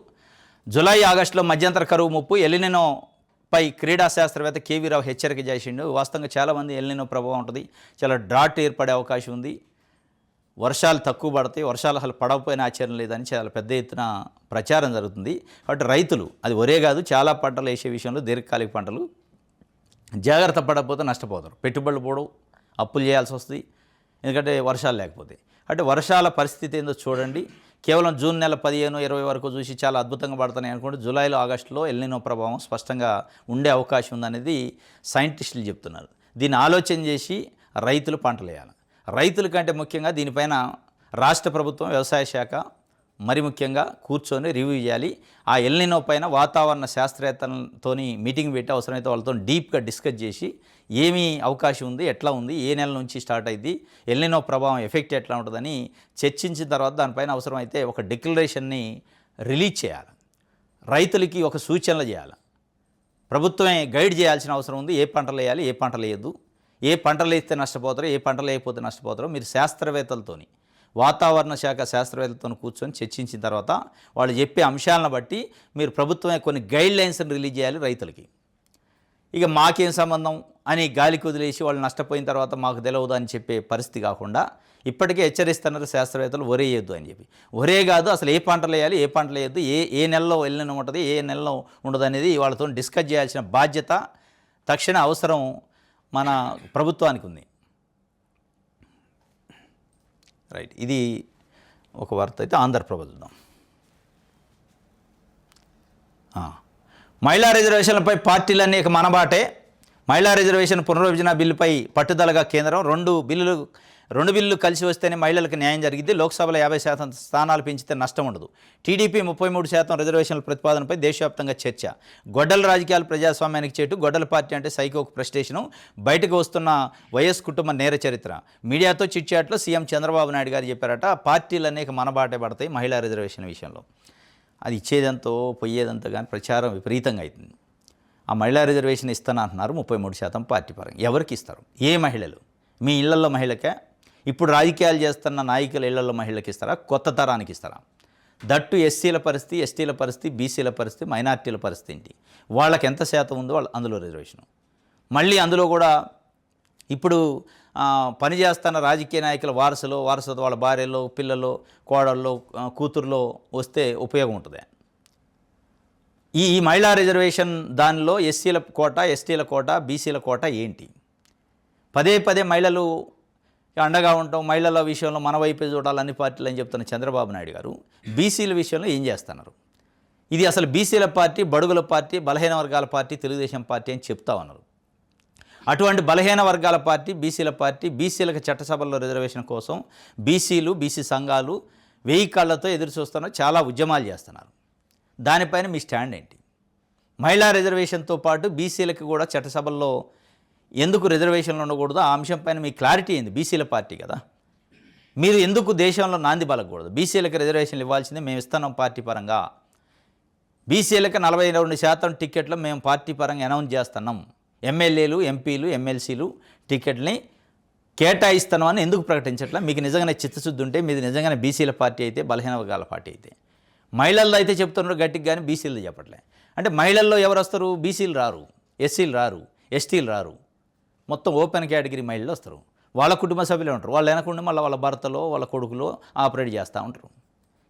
జూలై ఆగస్టులో మధ్యంతర కరువు ముప్పు, ఎలినినో పై క్రీడా శాస్త్రవేత్త కేవీ రావు హెచ్చరిక చేసిండు. వాస్తవంగా చాలామంది ఎల్నినో ప్రభావం ఉంటుంది, చాలా డ్రాట్ ఏర్పడే అవకాశం ఉంది, వర్షాలు తక్కువ పడతాయి, వర్షాలు అసలు పడకపోయినా ఆశ్చర్యం లేదని చాలా పెద్ద ఎత్తున ప్రచారం జరుగుతుంది. కాబట్టి రైతులు అది ఒరే కాదు, చాలా పంటలు వేసే విషయంలో దీర్ఘకాలిక పంటలు జాగ్రత్త పడకపోతే నష్టపోతారు, పెట్టుబడులు పోవడం, అప్పులు చేయాల్సి వస్తుంది, ఎందుకంటే వర్షాలు లేకపోతే. అంటే వర్షాల పరిస్థితి ఏందో చూడండి. కేవలం జూన్ నెల 15-20 వరకు చూసి చాలా అద్భుతంగా పడుతున్నాయి అనుకుంటే జూలైలో ఆగస్టులో ఎల్నినో ప్రభావం స్పష్టంగా ఉండే అవకాశం ఉందనేది సైంటిస్టులు చెప్తున్నారు. దీన్ని ఆలోచన చేసి రైతులు పంటలు వేయాలి. రైతుల కంటే ముఖ్యంగా దీనిపైన రాష్ట్ర ప్రభుత్వం, వ్యవసాయ శాఖ మరి ముఖ్యంగా కూర్చొని రివ్యూ చేయాలి. ఆ ఎల్నినో పైన వాతావరణ శాస్త్రవేత్తలతో మీటింగ్ పెట్టి అవసరమైతే వాళ్ళతో డీప్గా డిస్కస్ చేసి ఏమి అవకాశం ఉంది, ఎట్లా ఉంది, ఏ నెల నుంచి స్టార్ట్ అయింది, ఎల్నినో ప్రభావం ఎఫెక్ట్ ఎట్లా ఉంటుందని చర్చించిన తర్వాత దానిపైన అవసరమైతే ఒక డిక్లరేషన్ని రిలీజ్ చేయాలి, రైతులకి ఒక సూచనలు చేయాలి, ప్రభుత్వమే గైడ్ చేయాల్సిన అవసరం ఉంది. ఏ పంటలు వేయాలి, ఏ పంటలు వేయద్దు, ఏ పంటలు వేస్తే నష్టపోతారో, ఏ పంటలు వేయకపోతే నష్టపోతారో మీరు శాస్త్రవేత్తలతోని, వాతావరణ శాఖ శాస్త్రవేత్తలతో కూర్చొని చర్చించిన తర్వాత వాళ్ళు చెప్పే అంశాలను బట్టి మీరు ప్రభుత్వమే కొన్ని గైడ్ లైన్స్ని రిలీజ్ చేయాలి రైతులకి. ఇక మాకేం సంబంధం అని గాలికి వదిలేసి వాళ్ళు నష్టపోయిన తర్వాత మాకు తెలియదు అని చెప్పే పరిస్థితి కాకుండా ఇప్పటికే హెచ్చరిస్తున్నారు శాస్త్రవేత్తలు వరేయొద్దు అని చెప్పి. ఒరే కాదు, అసలు ఏ పంటలు వేయాలి, ఏ పంటలు వేయద్దు, ఏ నెలలో వెళ్ళిన ఉంటుంది, ఏ నెలలో ఉండదు అనేది వాళ్ళతో డిస్కస్ చేయాల్సిన బాధ్యత, తక్షణ అవసరం మన ప్రభుత్వానికి ఉంది. రైట్. ఇది ఒక వార్త అయితే ఆంధ్రప్రభ చూద్దాం. మహిళా రిజర్వేషన్లపై పార్టీలన్నీ ఇక మనబాటే, మహిళా రిజర్వేషన్ పునర్విభజన బిల్లుపై పట్టుదలగా కేంద్రం, రెండు బిల్లులు కలిసి వస్తేనే మహిళలకు న్యాయం జరిగింది, లోక్సభలో 50% స్థానాలు పెంచితే నష్టం ఉండదు, టీడీపీ 33% రిజర్వేషన్ల ప్రతిపాదనపై దేశవ్యాప్తంగా చర్చ, గొడ్డల రాజకీయాలు ప్రజాస్వామ్యానికి చేటు, గొడ్డల పార్టీ అంటే సైకోకు ప్రస్టేషను, బయటకు వస్తున్న వైఎస్ కుటుంబ నేర చరిత్ర, మీడియాతో చిట్చాట్లో సీఎం చంద్రబాబు నాయుడు గారు చెప్పారట పార్టీలు అనేక మనబాటే పడతాయి మహిళా రిజర్వేషన్ విషయంలో. అది ఇచ్చేదంతో పోయేదంతో కానీ ప్రచారం విపరీతంగా అవుతుంది. ఆ మహిళా రిజర్వేషన్ ఇస్తాను అంటున్నారు 33% పార్టీ పరంగా. ఎవరికి ఇస్తారు? ఏ మహిళలు? మీ ఇళ్లలో మహిళకే? ఇప్పుడు రాజకీయాలు చేస్తున్న నాయకుల ఇళ్లలో మహిళకి ఇస్తారా? కొత్త తరానికి ఇస్తారా? దట్టు ఎస్సీల పరిస్థితి, ఎస్టీల పరిస్థితి, బీసీల పరిస్థితి, మైనార్టీల పరిస్థితి ఏంటి? వాళ్ళకి ఎంత శాతం ఉందో వాళ్ళు అందులో రిజర్వేషన్. మళ్ళీ అందులో కూడా ఇప్పుడు పనిచేస్తున్న రాజకీయ నాయకుల వారసుతో వాళ్ళ భార్యలో, పిల్లలు, కోడళ్ళు, కూతుర్లో వస్తే ఉపయోగం ఉంటుంది. ఈ మహిళా రిజర్వేషన్ దానిలో ఎస్సీల కోట, ఎస్టీల కోట, బీసీల కోట ఏంటి? పదే మహిళలు అండగా ఉంటాం, మహిళల విషయంలో మన వైపే చూడాలి అన్ని పార్టీలు అని చెప్తున్న చంద్రబాబు నాయుడు గారు బీసీల విషయంలో ఏం చేస్తున్నారు? ఇది అసలు బీసీల పార్టీ, బడుగుల పార్టీ, బలహీన వర్గాల పార్టీ తెలుగుదేశం పార్టీ అని చెప్తా ఉన్నారు. అటువంటి బలహీన వర్గాల పార్టీ, బీసీల పార్టీ, బీసీలకు చట్టసభల్లో రిజర్వేషన్ కోసం బీసీలు, బీసీ సంఘాలు 1000 కళ్ళతో ఎదురు చూస్తున్నారు, చాలా ఉద్యమాలు చేస్తున్నారు. దానిపైన మీ స్టాండ్ ఏంటి? మహిళా రిజర్వేషన్తో పాటు బీసీలకు కూడా చట్టసభల్లో ఎందుకు రిజర్వేషన్లు ఉండకూడదు ఆ అంశం పైన మీ క్లారిటీ ఏంది? బీసీల పార్టీ కదా, మీరు ఎందుకు దేశంలో నాంది పలకూడదు? బీసీలకు రిజర్వేషన్లు ఇవ్వాల్సిందే, మేము ఇస్తున్నాం పార్టీ పరంగా. బీసీలకు 42% టికెట్లు మేము పార్టీ పరంగా అనౌన్స్ చేస్తున్నాం. ఎమ్మెల్యేలు, ఎంపీలు, ఎమ్మెల్సీలు టికెట్ని కేటాయిస్తాను అని ఎందుకు ప్రకటించట్లా? మీకు నిజంగానే చిత్తశుద్ధి ఉంటే, మీది నిజంగానే బీసీల పార్టీ అయితే, బలహీన వర్గాల పార్టీ అయితే. మహిళల్లో అయితే చెప్తున్నారు గట్టిగా, కానీ బీసీలు చెప్పట్లే. అంటే మహిళల్లో ఎవరు వస్తారు? బీసీలు రారు, ఎస్సీలు రారు, ఎస్టీలు రారు, మొత్తం ఓపెన్ కేటగిరీ మహిళలు వస్తారు. వాళ్ళ కుటుంబ సభ్యులే ఉంటారు. వాళ్ళు వెనకుండి మళ్ళీ వాళ్ళ భర్తలో వాళ్ళ కొడుకులో ఆపరేట్ చేస్తూ ఉంటారు.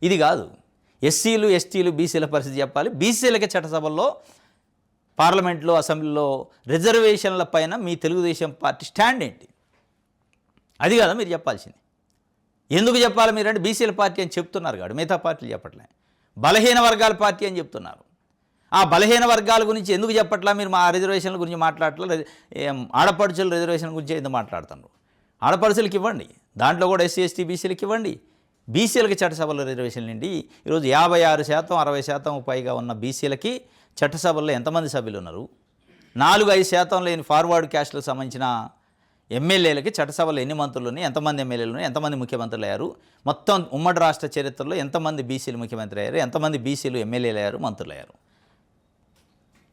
ఇది కాదు. ఎస్సీలు, ఎస్టీలు, బీసీల పరిస్థితి చెప్పాలి. బీసీలకి చట్టసభల్లో, పార్లమెంట్లో, అసెంబ్లీలో రిజర్వేషన్ల పైన మీ తెలుగుదేశం పార్టీ స్టాండ్ ఏంటి? అది కాదా మీరు చెప్పాల్సింది. ఎందుకు చెప్పాలి మీరంటే బీసీల పార్టీ అని చెప్తున్నారు కాదు, మిగతా పార్టీలు చెప్పట్లే. బలహీన వర్గాల పార్టీ అని చెప్తున్నారు. ఆ బలహీన వర్గాల గురించి ఎందుకు చెప్పట్లా? మీరు మా రిజర్వేషన్ల గురించి మాట్లాడట్లేదు. ఆడపడుచుల రిజర్వేషన్ గురించి ఎందుకు మాట్లాడుతున్నారు? ఆడపడుచులకి ఇవ్వండి, దాంట్లో కూడా ఎస్సీ, ఎస్టీ, బీసీలకి ఇవ్వండి. బీసీలకి చట్టసభలో రిజర్వేషన్లు అండి. ఈరోజు 56%, 60% పైగా ఉన్న బీసీలకి చట్టసభల్లో ఎంతమంది సభ్యులు ఉన్నారు? 4-5% లేని ఫార్వర్డ్ క్యాస్ట్లకు సంబంధించిన ఎమ్మెల్యేలకి చట్టసభలో ఎన్ని మంత్రులు ఉన్నాయి, ఎంతమంది ఎమ్మెల్యేలు ఉన్నాయి, ఎంతమంది ముఖ్యమంత్రులు అయ్యారు, మొత్తం ఉమ్మడి రాష్ట్ర చరిత్రలో ఎంతమంది బీసీలు ముఖ్యమంత్రి అయ్యారు, ఎంతమంది బీసీలు ఎమ్మెల్యేలు అయ్యారు, మంత్రులు అయ్యారు?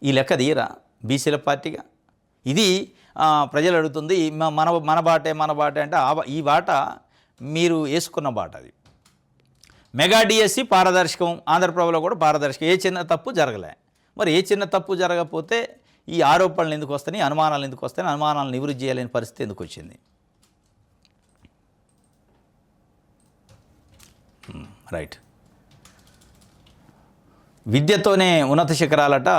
ఈ లెక్క తీయరా బీసీల పార్టీగా? ఇది ప్రజలు అడుగుతుంది. మన బాటే అంటే ఈ బాట మీరు వేసుకున్న బాట. అది మెగా డిఎస్సి పారదర్శకం, ఆంధ్రప్రభలో కూడా పారదర్శకం, ఏ చిన్న తప్పు జరగలే. మరి ఏ చిన్న తప్పు జరగకపోతే ఈ ఆరోపణలు ఎందుకు వస్తాయి, అనుమానాలు ఎందుకు వస్తాయి, అనుమానాలను నివృత్తి చేయలేని పరిస్థితి ఎందుకు వచ్చింది? రైట్. విద్యతోనే ఉన్నత శిఖరాలట.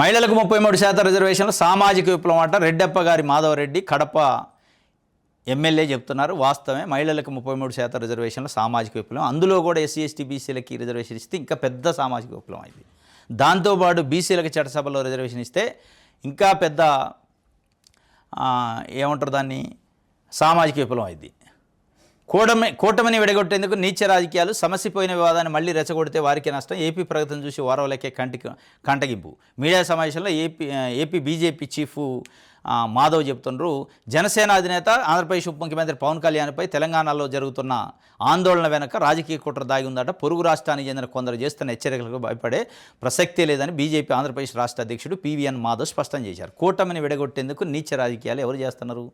మహిళలకు 33% రిజర్వేషన్లు సామాజిక విప్లవం అట. రెడ్డప్ప గారి మాధవరెడ్డి కడప ఎమ్మెల్యే చెప్తున్నారు. వాస్తవమే, మహిళలకు 33% రిజర్వేషన్లు సామాజిక విప్లవం. అందులో కూడా ఎస్సీ, ఎస్టీ, బీసీలకి రిజర్వేషన్ ఇస్తే ఇంకా పెద్ద సామాజిక విప్లవం అయింది. దాంతోపాటు బీసీలకు చట్టసభలో రిజర్వేషన్ ఇస్తే ఇంకా పెద్ద ఏమంటారు దాన్ని, సామాజిక విప్లవం అయింది. కూటమిని విడగొట్టేందుకు నీచ రాజకీయాలు, సమస్యపోయిన వివాదాన్ని మళ్ళీ రెచ్చగొడితే వారికి నష్టం. ఏపీ ప్రగతిని చూసి వారవలకే కంటగింపు. మీడియా సమావేశంలో ఏపీ బీజేపీ చీఫ్ మాధవ్ చెప్తున్నారు. జనసేన అధినేత ఆంధ్రప్రదేశ్ ఉప ముఖ్యమంత్రి పవన్ కళ్యాణ్పై తెలంగాణలో జరుగుతున్న ఆందోళన వెనక రాజకీయ కుట్ర దాగి ఉందట. పొరుగు రాష్ట్రానికి చెందిన కొందరు చేస్తున్న హెచ్చరికలకు భయపడే ప్రసక్తే లేదని బీజేపీ ఆంధ్రప్రదేశ్ రాష్ట్ర అధ్యక్షుడు పివిఎన్ మాధవ్ స్పష్టం చేశారు. కూటమిని విడగొట్టేందుకు నీచ రాజకీయాలు ఎవరు చేస్తున్నారు?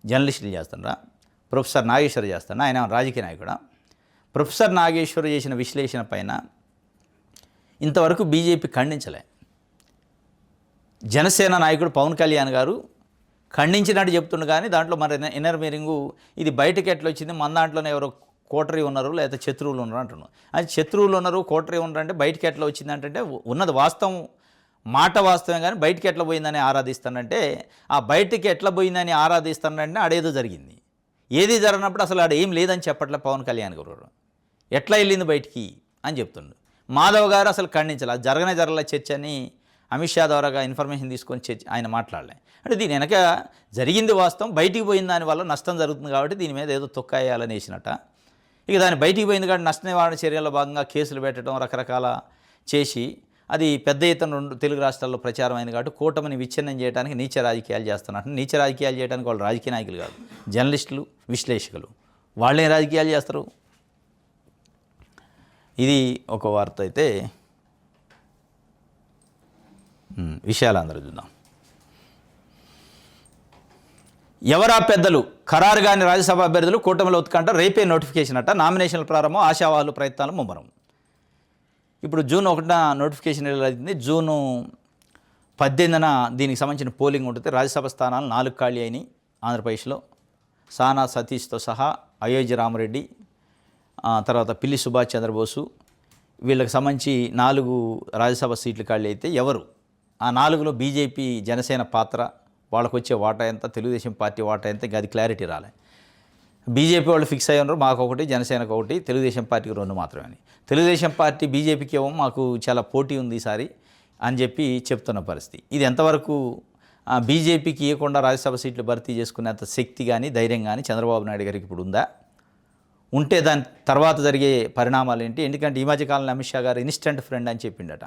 జర్నలిస్టులు చేస్తున్నారా? ప్రొఫెసర్ నాగేశ్వర్ చేస్తాను, ఆయన రాజకీయ నాయకుడా? ప్రొఫెసర్ నాగేశ్వర్ చేసిన విశ్లేషణ పైన ఇంతవరకు బీజేపీ ఖండించలే. జనసేన నాయకుడు పవన్ కళ్యాణ్ గారు ఖండించినట్టు చెప్తుండు, కానీ దాంట్లో మరి ఇన్నర్ మీనింగు ఇది బయటకి ఎట్లా వచ్చింది, మన దాంట్లోనే ఎవరో కోటరీ ఉన్నారు లేదా శత్రువులు ఉన్నారు అంటున్నాను. అది శత్రువులు ఉన్నారు, కోటరీ ఉన్నారు అంటే బయటకి ఎట్లా వచ్చింది అంటే ఉన్నది వాస్తవం, మాట వాస్తవం, కానీ బయటికి ఎట్లా పోయిందని ఆరాధిస్తానంటే ఆ బయటికి ఎట్లా పోయిందని ఆరాధిస్తానంటే ఆడేదో జరిగింది. ఏది జరగనప్పుడు అసలు ఆడ ఏం లేదని చెప్పట్లే పవన్ కళ్యాణ్ గారు. ఎట్లా వెళ్ళింది బయటికి అని చెప్తుండు. మాధవ్ గారు అసలు ఖండించాలి, అది జరగలే చర్చ అని అమిత్ షా ద్వారాగా ఇన్ఫర్మేషన్ తీసుకొని ఆయన మాట్లాడలే. అంటే దీని వెనక జరిగింది వాస్తవం, బయటికి పోయిన దానివల్ల నష్టం జరుగుతుంది కాబట్టి దీని మీద ఏదో తొక్కాయాలని వేసినట్ట. ఇక దాన్ని బయటికి పోయింది కాబట్టి నష్ట నివారణ చర్యల్లో భాగంగా కేసులు పెట్టడం రకరకాల చేసి అది పెద్ద ఎత్తున 2 తెలుగు రాష్ట్రాల్లో ప్రచారం అయింది కాబట్టి కూటమిని విచ్ఛిన్నం చేయడానికి నీచ రాజకీయాలు చేస్తున్నట్టు. నీచ రాజకీయాలు చేయడానికి వాళ్ళు రాజకీయ నాయకులు కాదు, జర్నలిస్టులు, విశ్లేషకులు. వాళ్ళేం రాజకీయాలు చేస్తారు? ఇది ఒక వార్త అయితే. విషయాలు అందరూ చూద్దాం. ఎవరా పెద్దలు ఖరారుగాని రాజ్యసభ అభ్యర్థులు కూటమిలో ఉత్కంఠ, రేపే నోటిఫికేషన్ అట. నామినేషన్ల ప్రారంభం, ఆశావాహులు ప్రయత్నాలు ముమ్మరం. ఇప్పుడు జూన్ 1న నోటిఫికేషన్ వెళ్ళింది. జూన్ 18న దీనికి సంబంధించిన పోలింగ్ ఉంటుంది. రాజ్యసభ స్థానాలు 4 ఖాళీ అయినాయి ఆంధ్రప్రదేశ్లో. సానా సతీష్తో సహా అయోధ్య రామరెడ్డి, తర్వాత పిల్లి సుభాష్ చంద్రబోసు, వీళ్ళకి సంబంధించి 4 రాజ్యసభ సీట్లు ఖాళీ అయితే ఎవరు ఆ 4లో బీజేపీ, జనసేన పాత్ర, వాళ్ళకు వచ్చే వాటా ఎంత, తెలుగుదేశం పార్టీ వాటా ఎంత, అది క్లారిటీ రాలే. బీజేపీ వాళ్ళు ఫిక్స్ అయ్యి ఉన్నారు, మాకు ఒకటి, జనసేనకు ఒకటి, తెలుగుదేశం పార్టీకి 2 మాత్రమే అని. తెలుగుదేశం పార్టీ బీజేపీకి ఏమో మాకు చాలా పోటీ ఉంది ఈసారి అని చెప్పి చెప్తున్న పరిస్థితి. ఇది ఎంతవరకు బీజేపీకి ఇవ్వకుండా రాజ్యసభ సీట్లు భర్తీ చేసుకునేంత శక్తి కానీ ధైర్యం కానీ చంద్రబాబు నాయుడు గారికి ఇప్పుడు ఉందా? ఉంటే దాని తర్వాత జరిగే పరిణామాలు ఏంటి? ఎందుకంటే ఈ మధ్యకాలంలో అమిత్ షా గారు ఇన్స్టెంట్ ఫ్రెండ్ అని చెప్పిండట.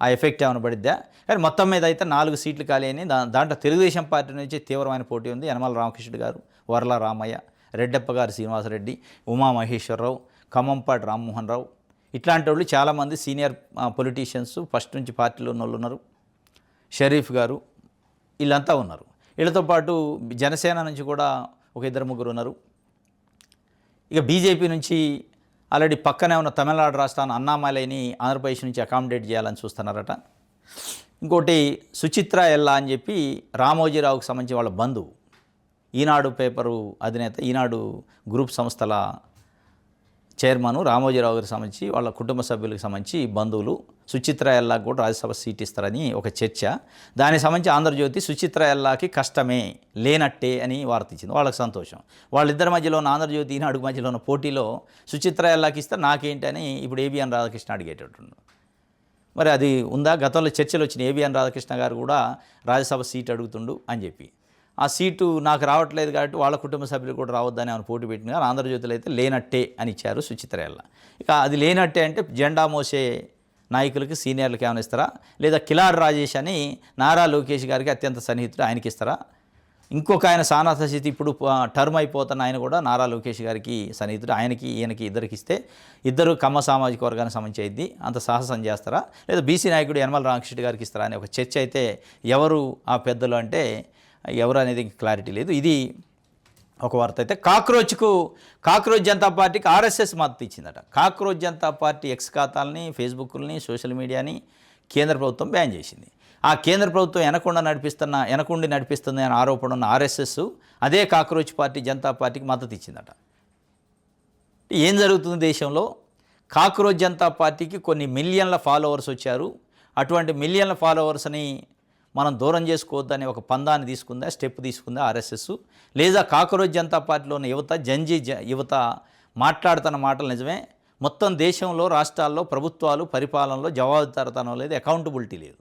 ఆ ఎఫెక్ట్ ఏమైనా పడిద్దా? కానీ మొత్తం మీద అయితే 4 సీట్లు ఖాళీ అయినాయి. దాంట్లో తెలుగుదేశం పార్టీ నుంచి తీవ్రమైన పోటీ ఉంది. యనమల రామకృష్ణ గారు, వర్ల రామయ్య, రెడ్డప్ప గారు శ్రీనివాసరెడ్డి, ఉమామహేశ్వరరావు, ఖమ్మంపాటి రామ్మోహన్ రావు, ఇట్లాంటి వాళ్ళు చాలామంది సీనియర్ పొలిటీషియన్స్ ఫస్ట్ నుంచి పార్టీలో ఉన్న వాళ్ళు ఉన్నారు. షరీఫ్ గారు, వీళ్ళంతా ఉన్నారు. వీళ్ళతో పాటు జనసేన నుంచి కూడా ఒక 2-3 ఉన్నారు. ఇక బీజేపీ నుంచి ఆల్రెడీ పక్కనే ఉన్న తమిళనాడు రాష్ట్రాన్ని అన్నామలైని ఆంధ్రప్రదేశ్ నుంచి అకామిడేట్ చేయాలని చూస్తున్నారట. ఇంకోటి సుచిత్ర ఎల్లా అని చెప్పి రామోజీరావుకు సంబంధించి వాళ్ళ బంధువు, ఈనాడు పేపరు అధినేత, ఈనాడు గ్రూప్ సంస్థల చైర్మన్ రామోజీరావు గారికి సంబంధించి వాళ్ళ కుటుంబ సభ్యులకు సంబంధించి బంధువులు సుచిత్ర ఎల్లాకి కూడా రాజ్యసభ సీట్ ఇస్తారని ఒక చర్చ. దానికి సంబంధించి ఆంధ్రజ్యోతి సుచిత్ర ఎల్లాకి కష్టమే లేనట్టే అని వార్త ఇచ్చింది. వాళ్ళకి సంతోషం. వాళ్ళిద్దరి మధ్యలో ఉన్న ఆంధ్రజ్యోతి ఈనాడు మధ్యలో ఉన్న పోటీలో సుచిత్ర ఎల్లాకి ఇస్తే నాకేంటి అని ఇప్పుడు ఏబిఎన్ రాధాకృష్ణ అడిగేటట్టు. మరి అది ఉందా? గతంలో చర్చలు వచ్చినాయి. ఏబిఎన్ రాధాకృష్ణ గారు కూడా రాజ్యసభ సీట్ అడుగుతుండు అని చెప్పి. ఆ సీటు నాకు రావట్లేదు కాబట్టి వాళ్ళ కుటుంబ సభ్యులు కూడా రావద్దని ఆమెను పోటీ పెట్టిన కానీ ఆంధ్రజ్యోతిలో అయితే లేనట్టే అని ఇచ్చారు సుచిత్ర ఎల్లా. ఇక అది లేనట్టే అంటే జెండా మోసే నాయకులకి సీనియర్లకి ఏమైనా ఇస్తారా, లేదా కిలార్ రాజేష్ అని నారా లోకేష్ గారికి అత్యంత సన్నిహితుడు, ఆయనకి ఇస్తారా? ఇంకొక ఆయన సానాథ స్థితి ఇప్పుడు టర్మ్ అయిపోతున్న ఆయన కూడా నారా లోకేష్ గారికి సన్నిహితుడు, ఆయనకి ఈయనకి ఇద్దరికి ఇస్తే ఇద్దరు కమ్మ సామాజిక వర్గానికి సంబంధించి అయింది, అంత సాహసం చేస్తారా? లేదా బీసీ నాయకుడు యనమల రామకృష్ణ గారికి ఇస్తారా అనే ఒక చర్చ అయితే ఎవరు ఆ పెద్దలు అంటే ఎవరు అనేది క్లారిటీ లేదు. ఇది ఒక వార్త. అయితే కాక్రోచ్ జనతా పార్టీకి ఆర్ఎస్ఎస్ మద్దతు ఇచ్చిందట. కాక్రోచ్ జనతా పార్టీ ఎక్స్ ఖాతాలని, ఫేస్బుక్ని, సోషల్ మీడియాని కేంద్ర ప్రభుత్వం బ్యాన్ చేసింది. ఆ కేంద్ర ప్రభుత్వం వెనకుండి నడిపిస్తుంది అని ఆరోపణ ఉన్న ఆర్ఎస్ఎస్ అదే కాక్రోచ్ పార్టీ జనతా పార్టీకి మద్దతు ఇచ్చిందట. ఏం జరుగుతుంది దేశంలో? కాక్రోచ్ జనతా పార్టీకి కొన్ని మిలియన్ల ఫాలోవర్స్ వచ్చారు. అటువంటి మిలియన్ల ఫాలోవర్స్ని మనం దూరం చేసుకోవద్దని ఒక పందాన్ని తీసుకుందా, స్టెప్ తీసుకుందా ఆర్ఎస్ఎస్? లేదా కాక్రోచ్ జనతా పార్టీలో ఉన్న యువత మాట్లాడుతున్న మాటలు నిజమే, మొత్తం దేశంలో రాష్ట్రాల్లో ప్రభుత్వాలు పరిపాలనలో జవాబుదారీతనం లేదు, అకౌంటబిలిటీ లేదు,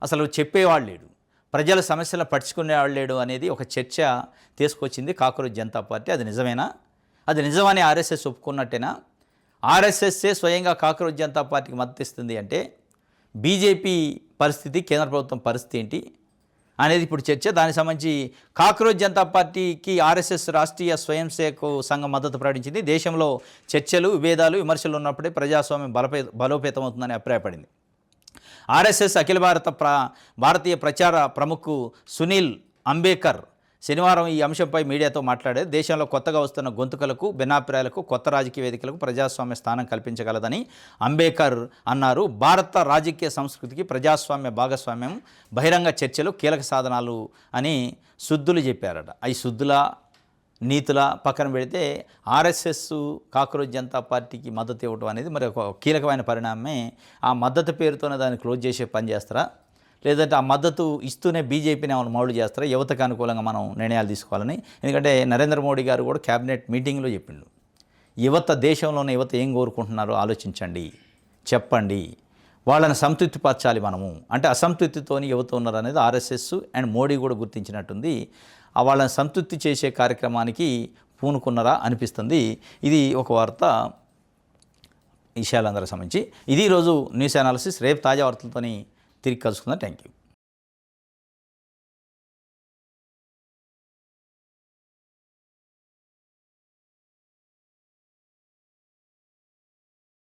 అసలు చెప్పేవాళ్ళు లేడు, ప్రజల సమస్యలను పట్టించుకునేవాళ్ళు లేడు అనేది ఒక చర్చ తీసుకొచ్చింది కాక్రోచ్ జనతా పార్టీ. అది నిజమేనా? అది నిజమని ఆర్ఎస్ఎస్ ఒప్పుకున్నట్టేనా? ఆర్ఎస్ఎస్సే స్వయంగా కాక్రోచ్ జనతా పార్టీకి మద్దతు ఇస్తుంది అంటే బీజేపీ పరిస్థితి, కేంద్ర ప్రభుత్వం పరిస్థితి ఏంటి అనేది ఇప్పుడు చర్చ. దానికి సంబంధించి కాక్రోచ్ జనతా పార్టీకి ఆర్ఎస్ఎస్ రాష్ట్రీయ స్వయం సేవక్ సంఘం మద్దతు ప్రకటించింది. దేశంలో చర్చలు, విభేదాలు, విమర్శలు ఉన్నప్పుడే ప్రజాస్వామ్యం బలోపేతమవుతుందని అభిప్రాయపడింది. ఆర్ఎస్ఎస్ భారతీయ ప్రచార ప్రముఖు సునీల్ అంబేకర్ శనివారం ఈ అంశంపై మీడియాతో మాట్లాడారు. దేశంలో కొత్తగా వస్తున్న గొంతుకలకు, భిన్నాభిప్రాయాలకు కొత్త రాజకీయ వేదికలకు ప్రజాస్వామ్య స్థానం కల్పించగలదని అంబేకర్ అన్నారు. భారత రాజకీయ సంస్కృతికి ప్రజాస్వామ్య భాగస్వామ్యం, బహిరంగ చర్చలు కీలక సాధనాలు అని సుద్దులు చెప్పారట. ఈ సుద్దుల నీతుల పక్కన పెడితే ఆర్ఎస్ఎస్ కాక్రోచ్ జనతా పార్టీకి మద్దతు ఇవ్వడం అనేది మరి ఒక కీలకమైన పరిణామమే. ఆ మద్దతు పేరుతోనే దాన్ని క్లోజ్ చేసే పని చేస్తారా, లేదంటే ఆ మద్దతు ఇస్తూనే బీజేపీని ఏమైనా మౌలు చేస్తారా? యువతకు అనుకూలంగా మనం నిర్ణయాలు తీసుకోవాలని. ఎందుకంటే నరేంద్ర మోడీ గారు కూడా క్యాబినెట్ మీటింగ్లో చెప్పిండు, దేశంలోని యువత ఏం కోరుకుంటున్నారో ఆలోచించండి, చెప్పండి, వాళ్ళని సంతృప్తిపరచాలి మనము. అంటే అసంతృప్తితోని యువత ఉన్నారు అనేది ఆర్ఎస్ఎస్ అండ్ మోడీ కూడా గుర్తించినట్టుంది. వాళ్ళని సంతృప్తి చేసే కార్యక్రమానికి పూనుకున్నారా అనిపిస్తుంది. ఇది ఒక వార్త విషయాలందరికి సంబంధించి. ఇది ఈరోజు న్యూస్ అనాలిసిస్. రేపు తాజా వార్తలతోని తిరిగి కలుసుకుందాం. Thank you.